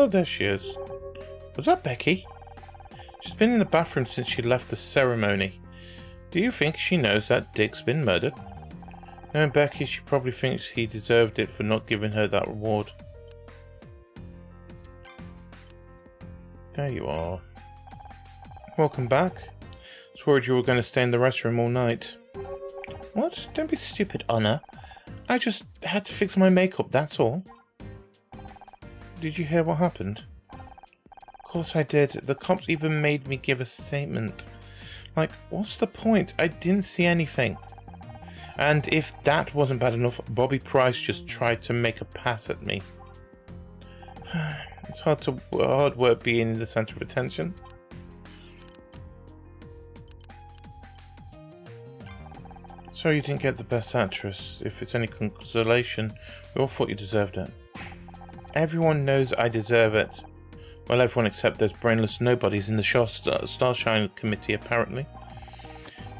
Oh, there she is. Was that Becky? She's been in the bathroom since she left the ceremony. Do you think she knows that Dick's been murdered? Knowing Becky, she probably thinks he deserved it for not giving her that reward. There you are. Welcome back. I was worried you were going to stay in the restroom all night. What? Don't be stupid, Anna. I just had to fix my makeup, that's all. Did you hear what happened? Of course I did. The cops even made me give a statement. Like, what's the point? I didn't see anything. And if that wasn't bad enough, Bobby Price just tried to make a pass at me. It's hard work being the centre of attention. Sorry you didn't get the Best Actress. If it's any consolation, we all thought you deserved it. Everyone knows I deserve it. Well, everyone except those brainless nobodies in the Starshine Committee, apparently.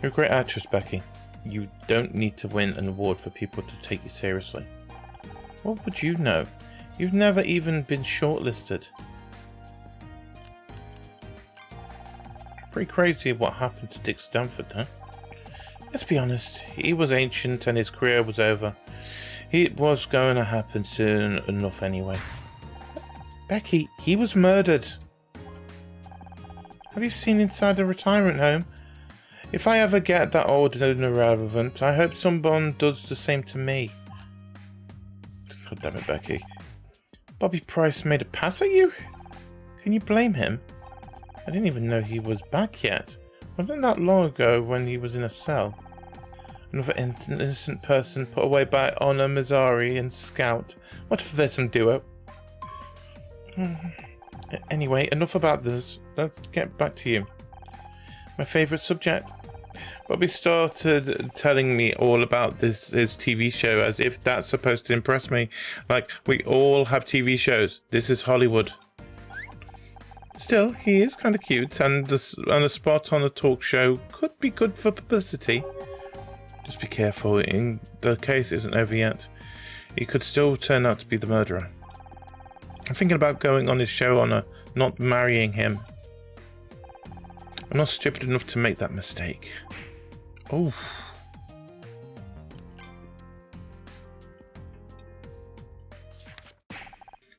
You're a great actress, Becky. You don't need to win an award for people to take you seriously. What would you know? You've never even been shortlisted. Pretty crazy what happened to Dick Stanford, huh? Let's be honest, he was ancient and his career was over. It was going to happen soon enough anyway. Becky, he was murdered. Have you seen inside the retirement home? If I ever get that old and irrelevant, I hope someone does the same to me. God damn it, Becky. Bobby Price made a pass at you? Can you blame him? I didn't even know he was back yet. Wasn't that long ago when he was in a cell? Another innocent person put away by Honor, Mazzari, and Scout. What a fearsome duo. Anyway, enough about this. Let's get back to you. My favourite subject. Bobby started telling me all about his TV show as if that's supposed to impress me. Like, we all have TV shows. This is Hollywood. Still, he is kind of cute, and a spot on a talk show could be good for publicity. Just be careful, the case isn't over yet. He could still turn out to be the murderer. I'm thinking about going on his show on not marrying him. I'm not stupid enough to make that mistake. Oh.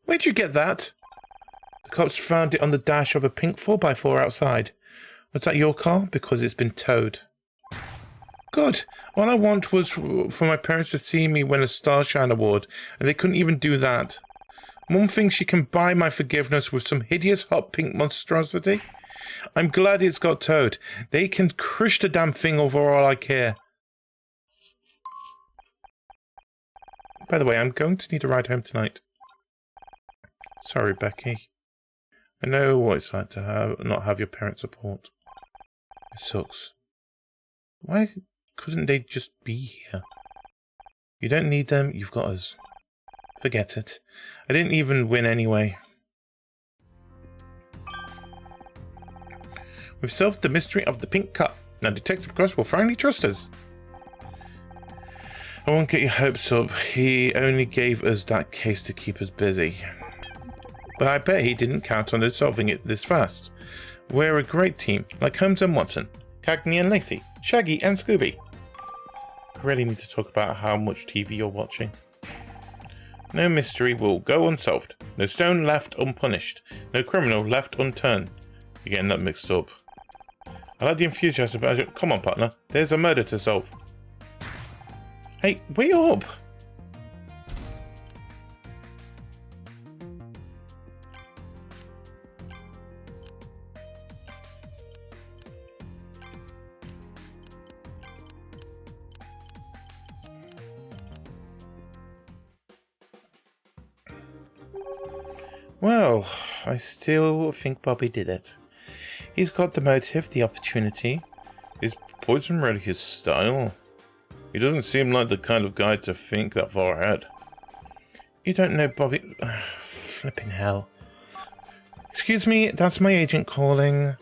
Where'd you get that? The cops found it on the dash of a pink 4x4 outside. Was that your car? Because it's been towed. Good. All I want was for my parents to see me win a Starshine Award, and they couldn't even do that. Mum thinks she can buy my forgiveness with some hideous hot pink monstrosity. I'm glad it's got towed. They can crush the damn thing over all I care. By the way, I'm going to need a ride home tonight. Sorry, Becky. I know what it's like to not have your parents' support. It sucks. Why couldn't they just be here? You don't need them, you've got us. Forget it. I didn't even win anyway. We've solved the mystery of the pink cup. Now Detective Cross will finally trust us. I won't get your hopes up. He only gave us that case to keep us busy. But I bet he didn't count on us solving it this fast. We're a great team, like Holmes and Watson, Cagney and Lacey, Shaggy and Scooby. I really need to talk about how much TV you're watching. No mystery will go unsolved. No stone left unpunished. No criminal left unturned. You're getting that mixed up. I like the enthusiasm about it. Come on, partner. There's a murder to solve. Hey, wait up! Well, I still think Bobby did it. He's got the motive, the opportunity. Is poison really his style? He doesn't seem like the kind of guy to think that far ahead. You don't know Bobby... Flipping hell. Excuse me, that's my agent calling.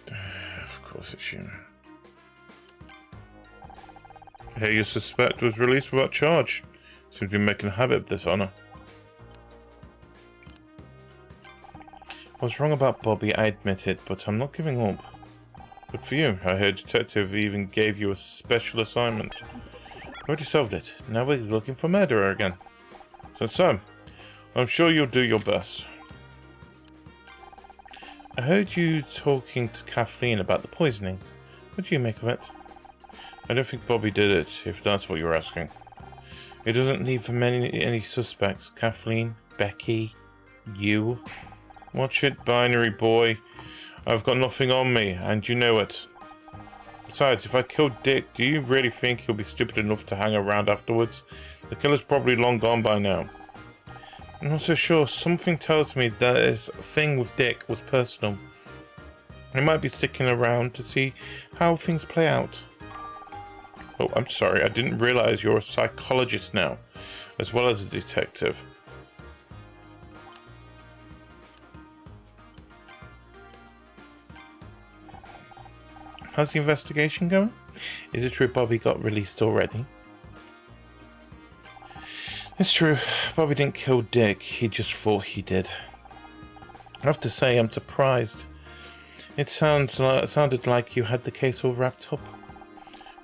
Of course it's you. Hey, your suspect was released without charge. Seems to be making a habit of this, Honor. I was wrong about Bobby, I admit it, but I'm not giving up. Good for you. I heard Detective even gave you a special assignment. You already solved it. Now we're looking for murderer again. So, I'm sure you'll do your best. I heard you talking to Kathleen about the poisoning. What do you make of it? I don't think Bobby did it, if that's what you're asking. It doesn't leave any suspects. Kathleen, Becky, you. Watch it, binary boy. I've got nothing on me, and you know it. Besides, if I killed Dick, do you really think he'll be stupid enough to hang around afterwards? The killer's probably long gone by now. I'm not so sure. Something tells me that this thing with Dick was personal. He might be sticking around to see how things play out. Oh, I'm sorry. I didn't realize you're a psychologist now, as well as a detective. How's the investigation going? Is it true Bobby got released already? It's true. Bobby didn't kill Dick. He just thought he did. I have to say, I'm surprised. It sounded like you had the case all wrapped up.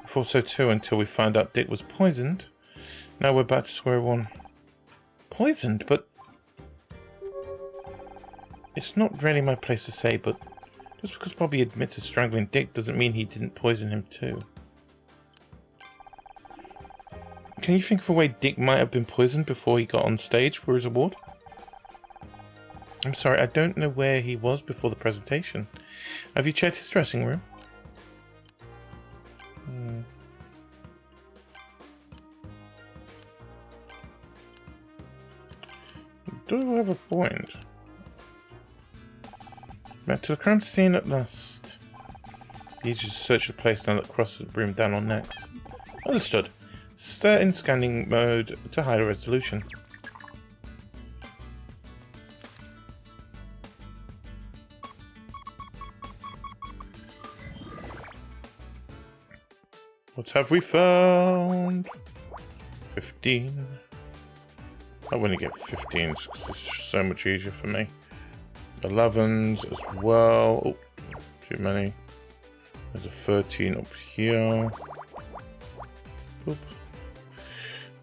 I thought so too until we found out Dick was poisoned. Now we're back to square one. Poisoned? But... It's not really my place to say, but... Just because Bobby admits to strangling Dick doesn't mean he didn't poison him too. Can you think of a way Dick might have been poisoned before he got on stage for his award? I'm sorry, I don't know where he was before the presentation. Have you checked his dressing room? Do have a point. Back to the crime scene at last. You just search the place now that crosses the room down on next. Understood. Start in scanning mode to higher resolution. What have we found? 15. I want to get 15s because it's so much easier for me. 11s as well. Oh, too many. There's a 13 up here. Oop.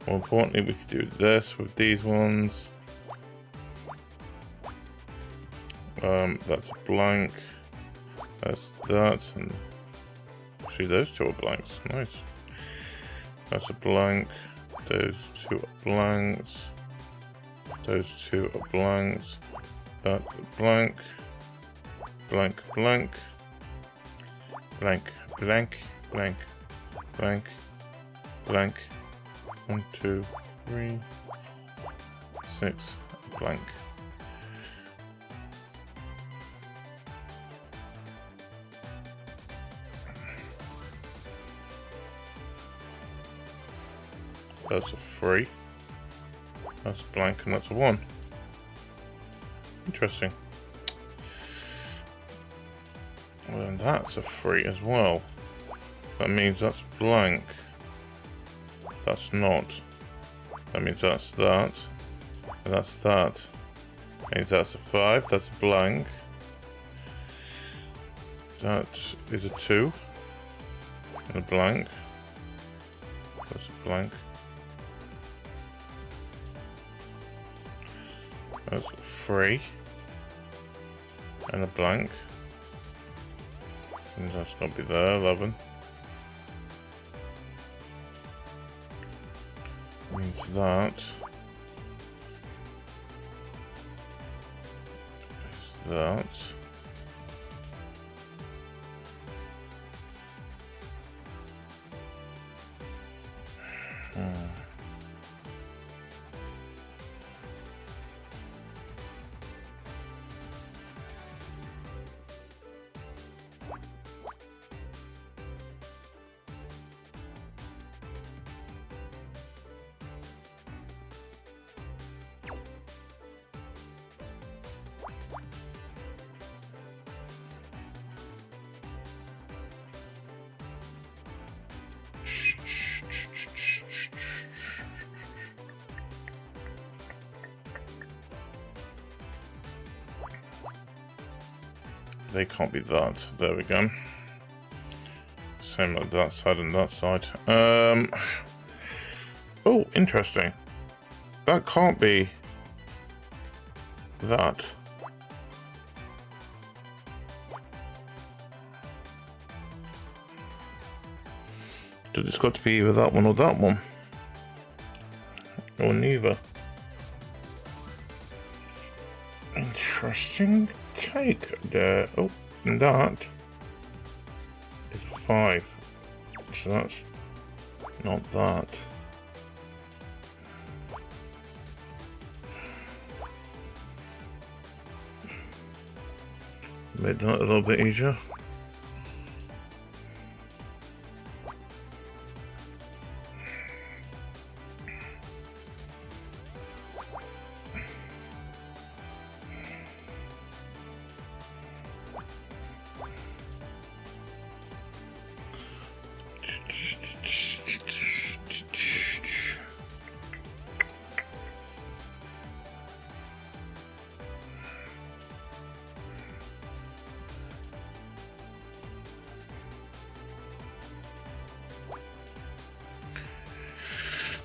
More importantly, we could do this with these ones. That's a blank. That's that. And actually, those two are blanks. Nice. That's a blank. Those two are blanks. Those two are blanks. That blank. Blank, blank. Blank, blank, blank, blank, blank. 1, 2, 3, 6, blank. That's a 3. That's a blank, and that's a 1. Interesting. Well, then that's a 3 as well. That means that's blank. That's not. That means that's that. And that's that. That means that's a 5. That's a blank. That is a 2. And a blank. That's a blank. That's a 3. And a blank. And that's got to be there, 11. Means that. Is that. they can't be that. There we go. Same like that side and that side. Oh, interesting. That can't be that. It's got to be either that one or that one. Or neither. Interesting take there. Oh, and that is 5. So that's not that. Made that a little bit easier.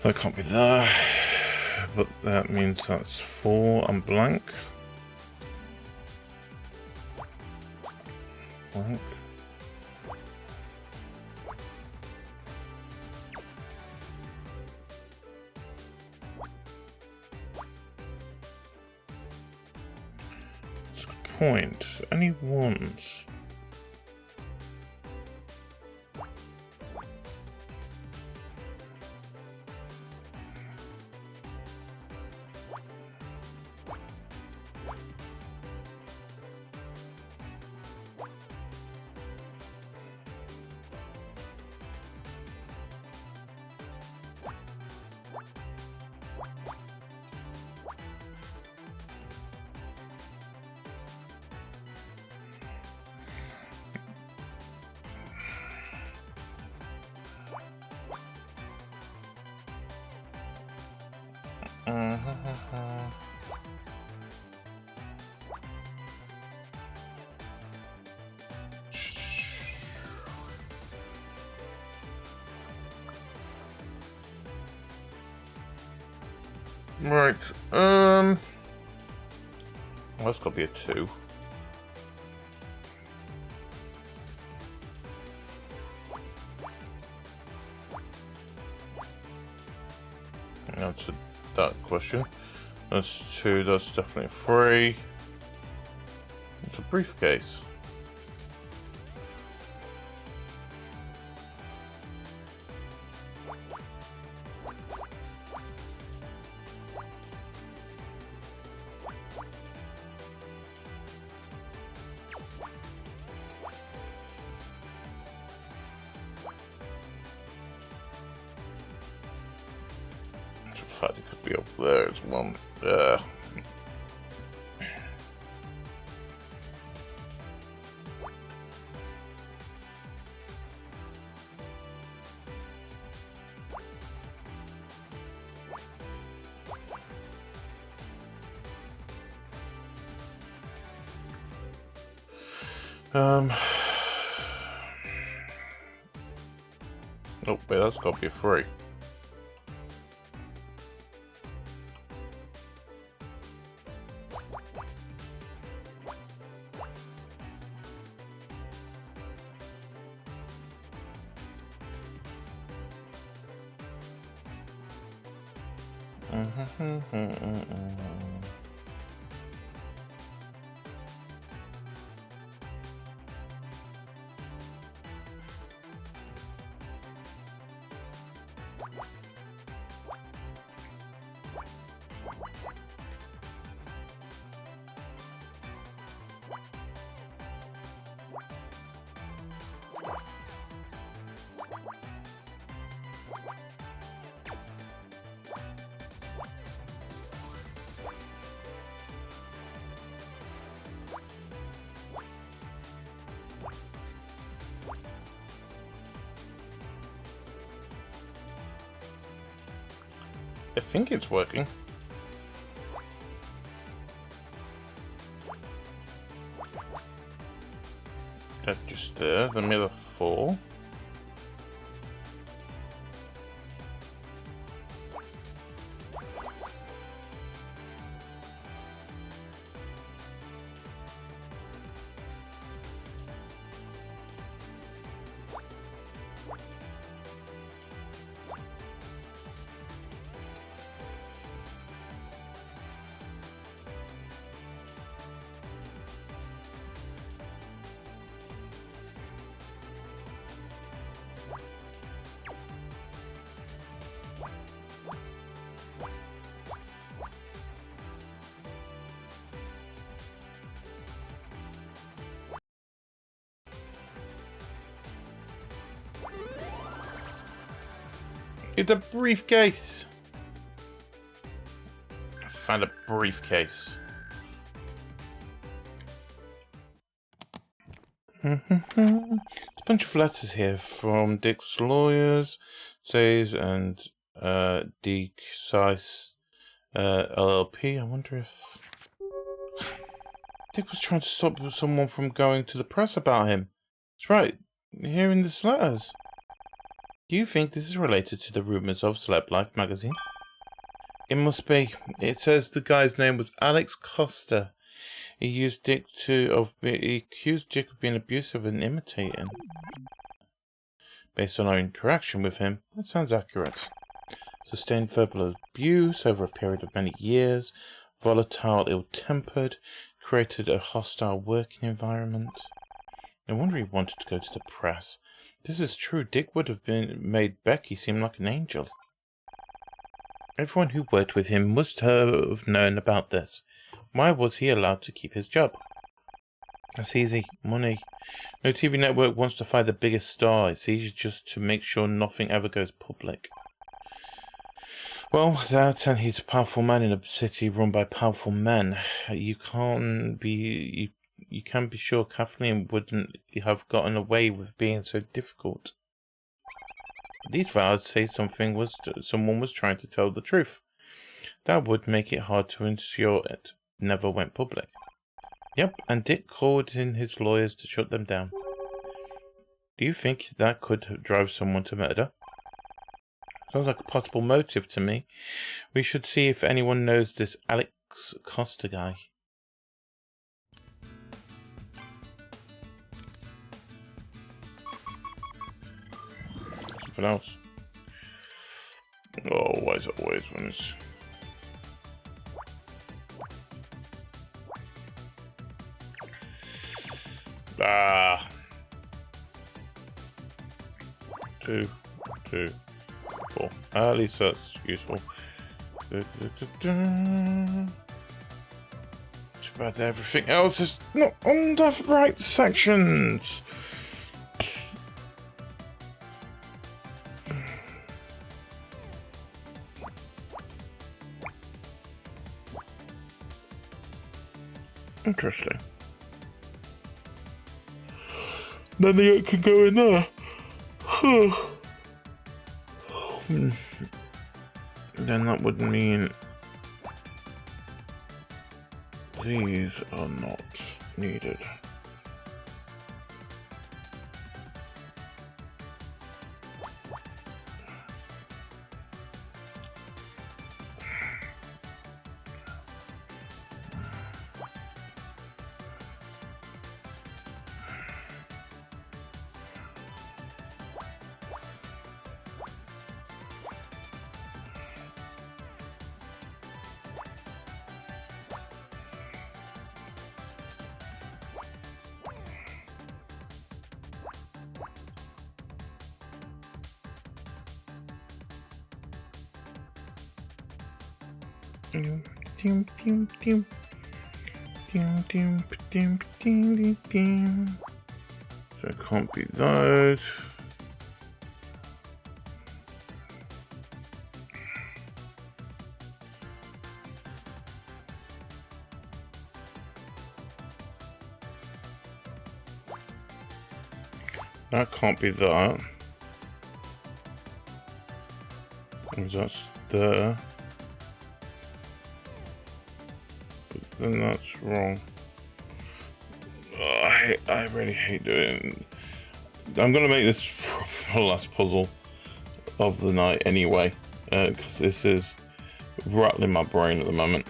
That can't be there, but that means that's 4 and blank. Blank. It's a point. Any ones? Right, well, that's got to be a 2. Answered that question. That's 2, that's definitely 3. It's a briefcase. In fact, it could be up there as well. Oh, wait, that's got to be a 3. I think it's working. there, the Miller 4. It's a briefcase. I found a briefcase. There's a bunch of letters here from Dick's lawyers, says, and Dick Sice LLP. I wonder if Dick was trying to stop someone from going to the press about him. That's right. Here in the letters. Do you think this is related to the rumors of Celeb Life magazine? It must be. It says the guy's name was Alex Costa. He accused Dick of being abusive and imitating. Based on our interaction with him, that sounds accurate. Sustained verbal abuse over a period of many years, volatile, ill-tempered, created a hostile working environment. No wonder he wanted to go to the press. This is true. Dick would have made Becky seem like an angel. Everyone who worked with him must have known about this. Why was he allowed to keep his job? That's easy. Money. No TV network wants to find the biggest star. It's easy just to make sure nothing ever goes public. Well, that and he's a powerful man in a city run by powerful men. You can be sure Kathleen wouldn't have gotten away with being so difficult. These vows say someone was trying to tell the truth. That would make it hard to ensure it never went public. Yep, and Dick called in his lawyers to shut them down. Do you think that could drive someone to murder? Sounds like a possible motive to me. We should see if anyone knows this Alex Costa guy. Something else. Oh, why is it always when it's... Ah. 2, 2, 4. At least that's useful. Too bad everything else is not on the right sections. Interesting. Then the 8 can go in there. Then that would mean these are not needed. So it can't be those. That can't be that. Because that's there. Then that's wrong. Oh, I really hate doing I'm gonna make this the last puzzle of the night anyway, because this is rattling my brain at the moment.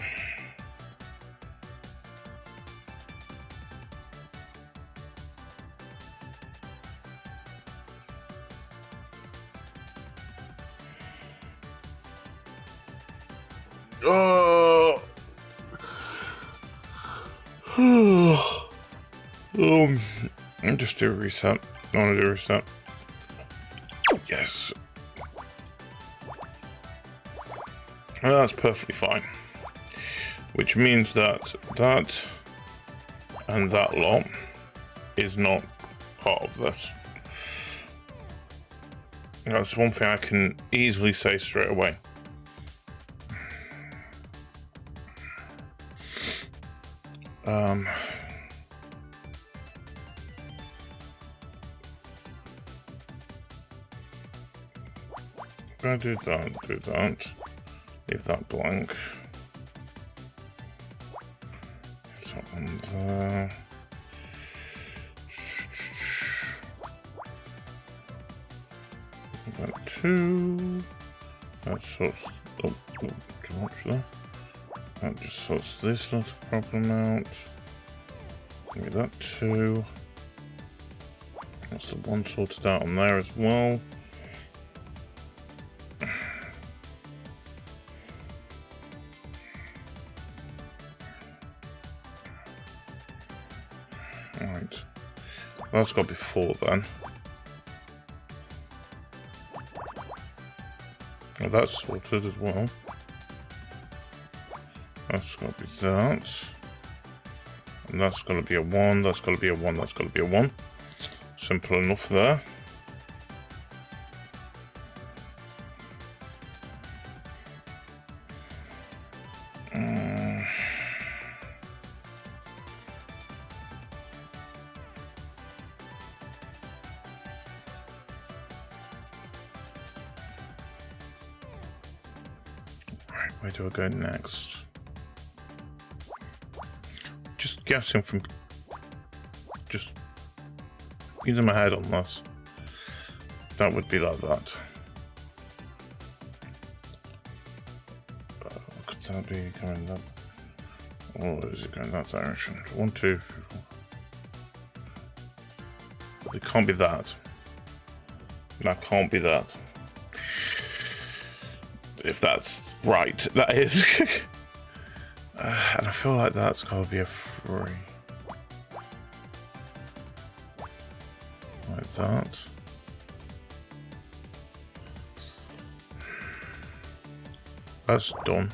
Oh. Just do a reset. I want to do a reset. Yes. Well, that's perfectly fine. Which means that that and that lot is not part of this. That's one thing I can easily say straight away. Gonna do that, leave that blank. There's that one there. That two. That sorts, oh, too much there. That just sorts this little problem out. Give me that two. That's the one sorted out on there as well. Right, that's got to be 4 then. Well, that's sorted as well. That's got to be that. And that's got to be a 1, that's got to be a 1, that's got to be a 1. Simple enough there. Right, where do I go next? Just guessing from just using my head on this. That would be like that. Could that be going that? Or is it going that direction? 1, 2, 3, 4. It can't be that. That can't be that. If that's right, that is. And I feel like that's got to be a 3. Like that. That's done.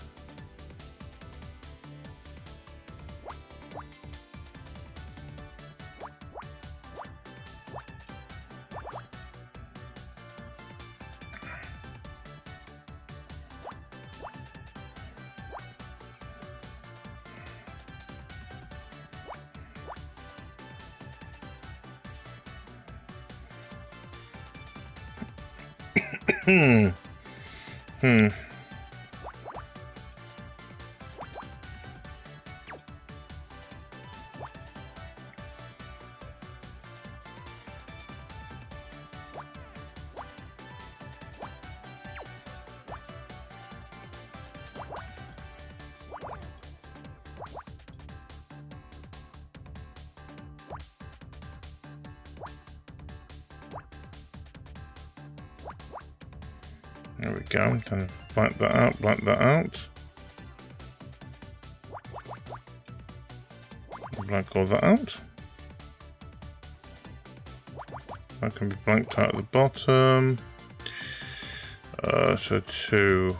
There we go. Then blank that out, blank that out. Blank all that out. That can be blanked out at the bottom. So 2.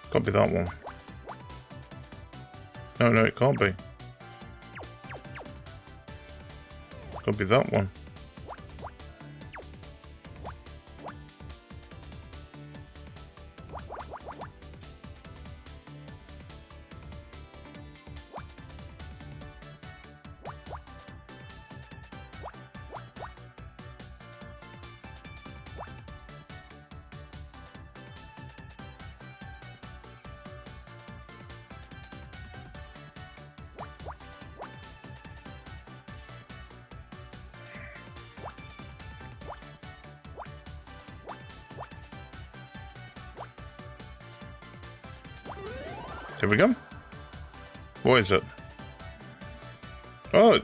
Got to be that one. No, it can't be. Could be that one. There we go. What is it? Oh,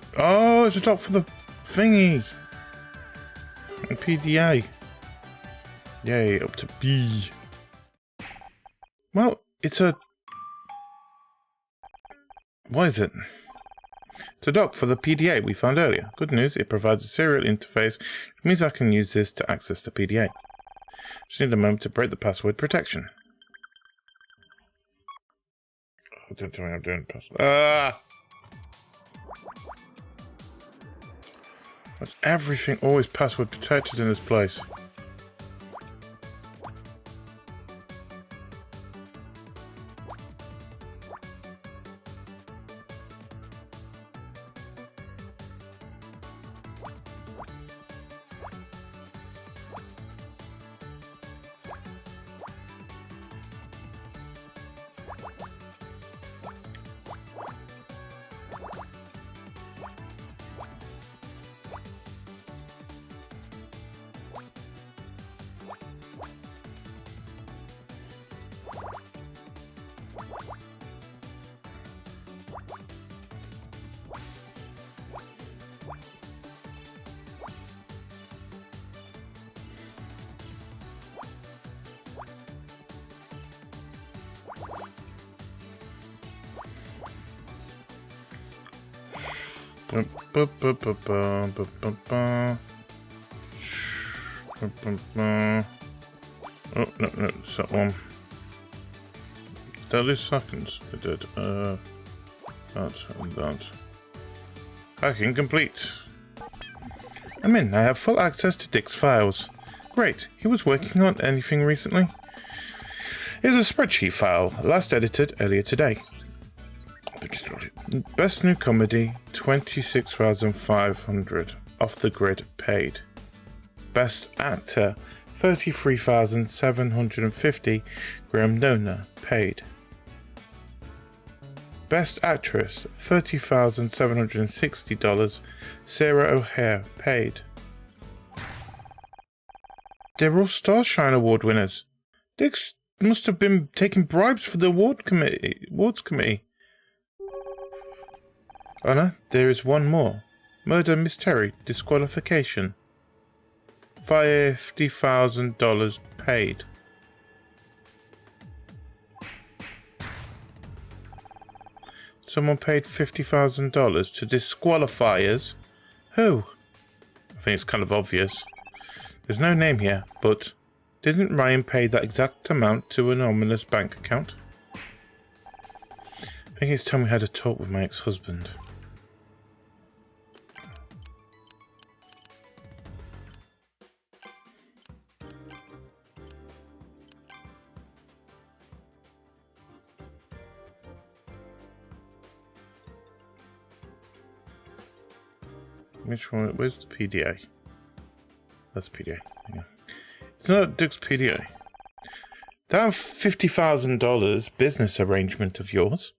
it's a dock for the thingy. PDA. Yay, up to B. Well, it's a... What is it? It's a dock for the PDA we found earlier. Good news, it provides a serial interface, which means I can use this to access the PDA. Just need a moment to break the password protection. Oh, don't tell me I'm doing the password. Why's everything always password protected in this place? Oh, no, it's that one. Did I lose seconds? I did. That and that. Hacking complete. I'm in. I have full access to Dick's files. Great. He was working on anything recently? Here's a spreadsheet file, last edited earlier today. Best new comedy, 26,500. Off the grid, paid. Best actor, 33,750. Graham Nona, paid. Best actress, $30,760. Sarah O'Hare, paid. They're all Starshine Award winners. Dix must have been taking bribes for the awards committee. Oh no, there is one more. Murder mystery, disqualification. $50,000 paid. Someone paid $50,000 to disqualify us? Who? I think it's kind of obvious. There's no name here, but didn't Ryan pay that exact amount to an ominous bank account? I think it's time we had a talk with my ex-husband. Which one? Where's the PDA? That's PDA. Yeah. It's not Dick's PDA. That $50,000 business arrangement of yours,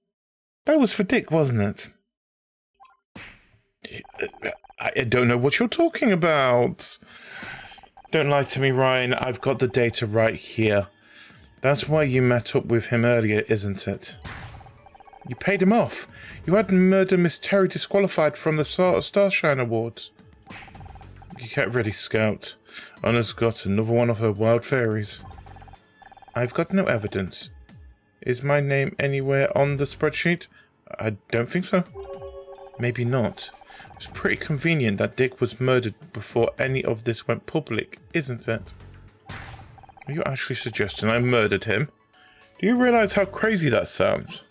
that was for Dick, wasn't it? I don't know what you're talking about. Don't lie to me, Ryan. I've got the data right here. That's why you met up with him earlier, isn't it? You paid him off. You had Murder Miss Terry disqualified from the Starshine Awards. You get ready, Scout. Anna's got another one of her wild fairies. I've got no evidence. Is my name anywhere on the spreadsheet? I don't think so. Maybe not. It's pretty convenient that Dick was murdered before any of this went public, isn't it? Are you actually suggesting I murdered him? Do you realize how crazy that sounds?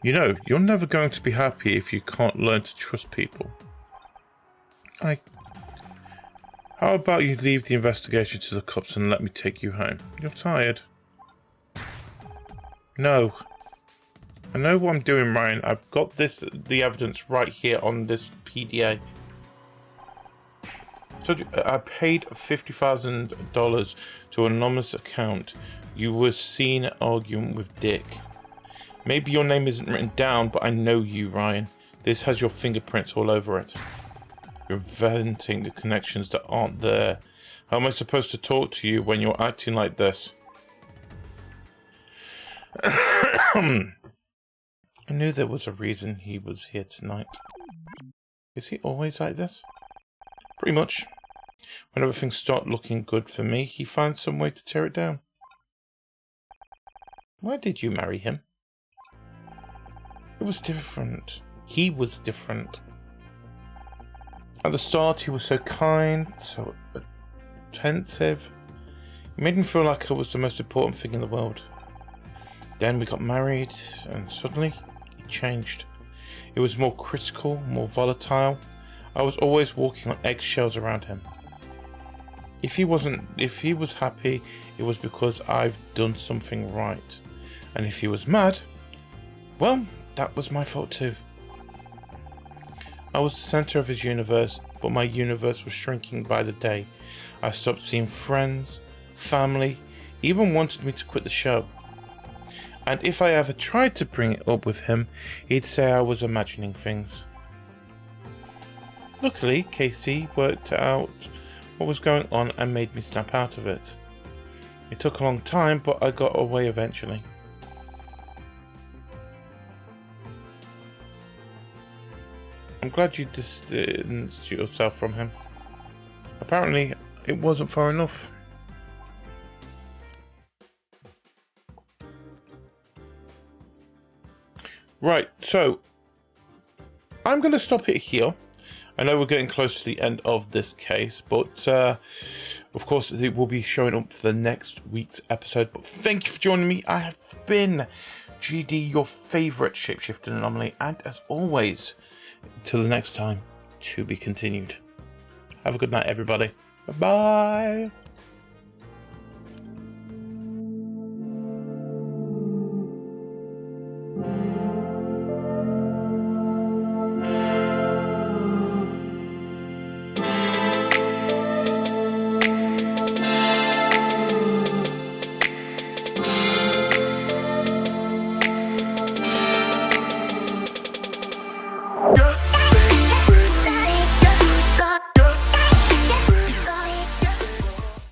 You know, you're never going to be happy if you can't learn to trust people. How about you leave the investigation to the cops and let me take you home? You're tired. No. I know what I'm doing, Ryan. I've got the evidence right here on this PDA. So I paid $50,000 to an anonymous account. You were seen arguing with Dick. Maybe your name isn't written down, but I know you, Ryan. This has your fingerprints all over it. You're inventing the connections that aren't there. How am I supposed to talk to you when you're acting like this? I knew there was a reason he was here tonight. Is he always like this? Pretty much. When everything started looking good for me, he finds some way to tear it down. Why did you marry him? It was different. He was different. At the start, he was so kind, so attentive. He made me feel like I was the most important thing in the world. Then we got married, and suddenly, he changed. It was more critical, more volatile. I was always walking on eggshells around him. If he was happy, it was because I've done something right. And if he was mad, well, that was my fault too. I was the center of his universe, but my universe was shrinking by the day. I stopped seeing friends, family, even wanted me to quit the show. And if I ever tried to bring it up with him, he'd say I was imagining things. Luckily, Casey worked out what was going on and made me snap out of it. It took a long time, but I got away eventually. I'm glad you distanced yourself from him. Apparently, it wasn't far enough. Right, so I'm going to stop it here. I know we're getting close to the end of this case, but of course it will be showing up for the next week's episode. But thank you for joining me. I have been GD, your favourite shapeshifter anomaly, and as always, until the next time, to be continued. Have a good night, everybody. Bye-bye.